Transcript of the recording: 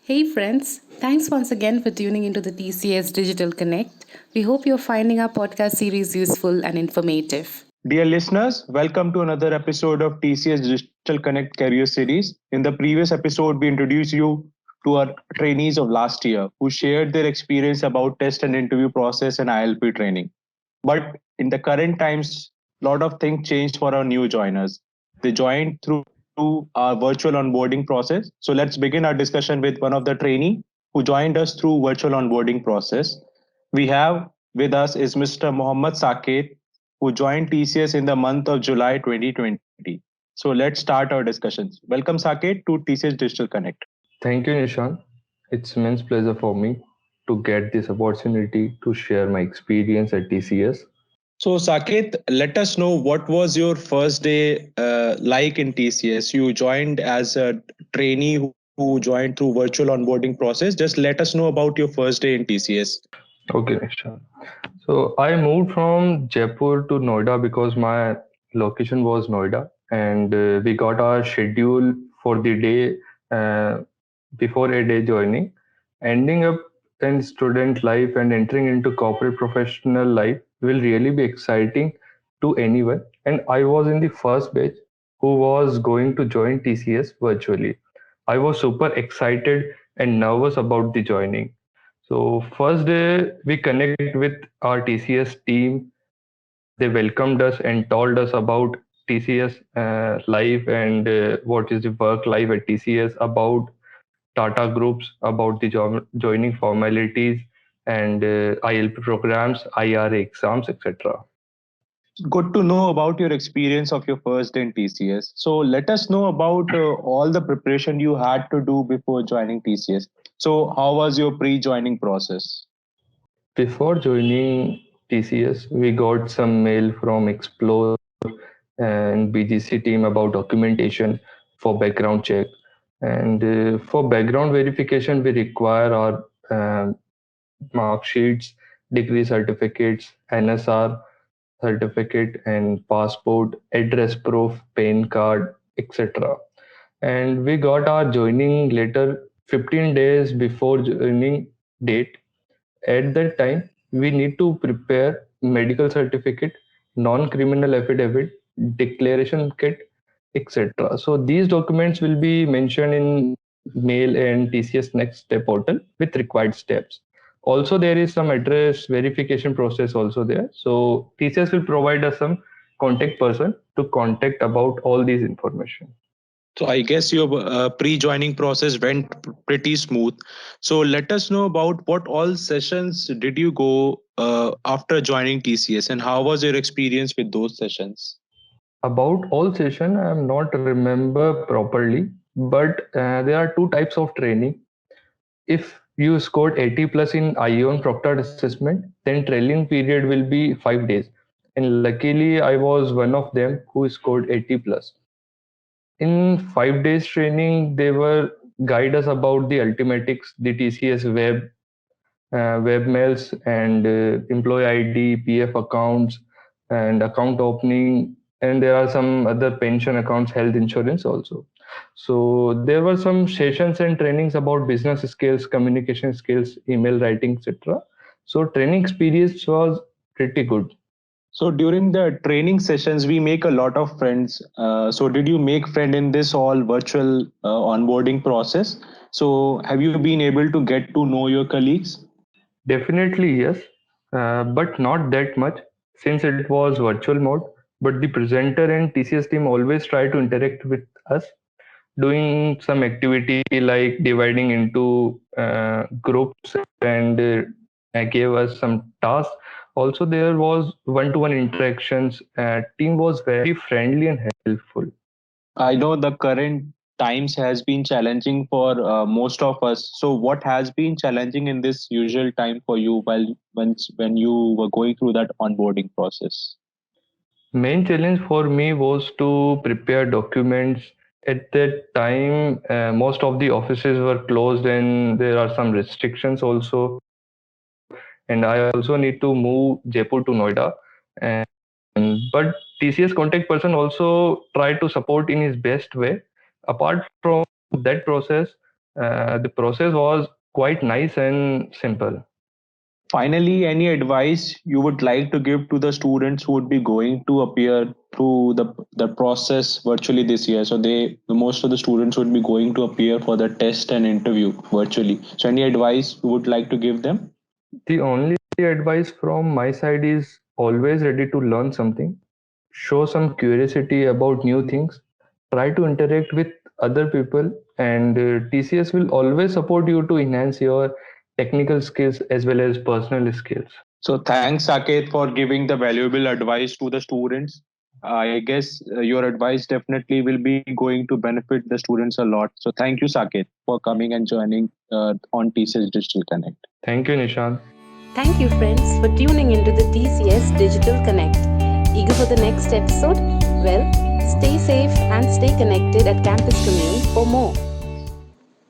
Hey friends, thanks once again for tuning into the TCS Digital Connect. We hope you're finding our podcast series useful and informative. Dear listeners, welcome to another episode of TCS Digital Connect Career Series. In the previous episode, we introduced you to our trainees of last year who shared their experience about test and interview process and ILP training. But in the current times, a lot of things changed for our new joiners. They joined through our virtual onboarding process. So let's begin our discussion with one of the trainee who joined us through virtual onboarding process. We have with us is Mr. Mohammad Saket, who joined TCS in the month of July 2020. So let's start our discussions. Welcome Saket to TCS Digital Connect. Thank you, Nishan. It's immense pleasure for me to get this opportunity to share my experience at TCS. So, Saket, let us know what was your first day like in TCS. You joined as a trainee who joined through virtual onboarding process. Just let us know about your first day in TCS. Okay, Nishan. So I moved from Jaipur to Noida because my location was Noida, and we got our schedule for the day uh, before a day joining. Ending up in student life and entering into corporate professional life will really be exciting to anyone. And I was in the first batch who was going to join TCS virtually. I was super excited and nervous about the joining. So first day we connect with our TCS team. They welcomed us and told us about TCS life and what is the work life at TCS, about Tata groups, about the joining formalities and ILP programs, IRA exams, etc. Good to know about your experience of your first day in TCS. So, let us know about all the preparation you had to do before joining TCS. So, how was your pre joining process? Before joining TCS, we got some mail from Explore and BGC team about documentation for background check. And for background verification, we require our mark sheets, degree certificates, NSR certificate, and passport, address proof, PAN card, etc. And we got our joining letter 15 days before joining date. At that time, we need to prepare medical certificate, non-criminal affidavit, declaration kit, etc. So these documents will be mentioned in mail and TCS Next Step portal with required steps. Also, there is some address verification process also there. So TCS will provide us some contact person to contact about all these information. So I guess your pre-joining process went pretty smooth. So let us know about what all sessions did you go after joining TCS, and how was your experience with those sessions? About all session, I am not remember properly, but there are two types of training. If you scored 80 plus in ION proctored assessment, then trailing period will be 5 days. And luckily, I was one of them who scored 80 plus. In 5 days training, they were guide us about the Ultimatics, the TCS web mails and employee ID, PF accounts, and account opening, and there are some other pension accounts, health insurance also. So there were some sessions and trainings about business skills, communication skills, email writing, etc. So training experience was pretty good. So during the training sessions, we make a lot of friends. So did you make friend in this all virtual onboarding process? So have you been able to get to know your colleagues? Definitely yes, but not that much since it was virtual mode. But the presenter and TCS team always try to interact with us, doing some activity like dividing into groups and gave us some tasks. Also, there was one-to-one interactions. Team was very friendly and helpful. I know the current times has been challenging for most of us. So what has been challenging in this usual time for you while when you were going through that onboarding process? Main challenge for me was to prepare documents. At that time, most of the offices were closed and there are some restrictions also. And I also need to move Jaipur to Noida. But TCS contact person also tried to support in his best way. Apart from that process, The process was quite nice and simple. Finally, any advice you would like to give to the students who would be going to appear through the process virtually this year? So the most of the students would be going to appear for the test and interview virtually. So any advice you would like to give them? The only advice from my side is always ready to learn something. Show some curiosity about new things. Try to interact with other people, and TCS will always support you to enhance your technical skills as well as personal skills. So thanks, Saket, for giving the valuable advice to the students. I guess your advice definitely will be going to benefit the students a lot. So thank you, Saket, for coming and joining on TCS Digital Connect. Thank you, Nishan. Thank you, friends, for tuning into the TCS Digital Connect. Eager for the next episode? Well, stay safe and stay connected at Campus Commune for more.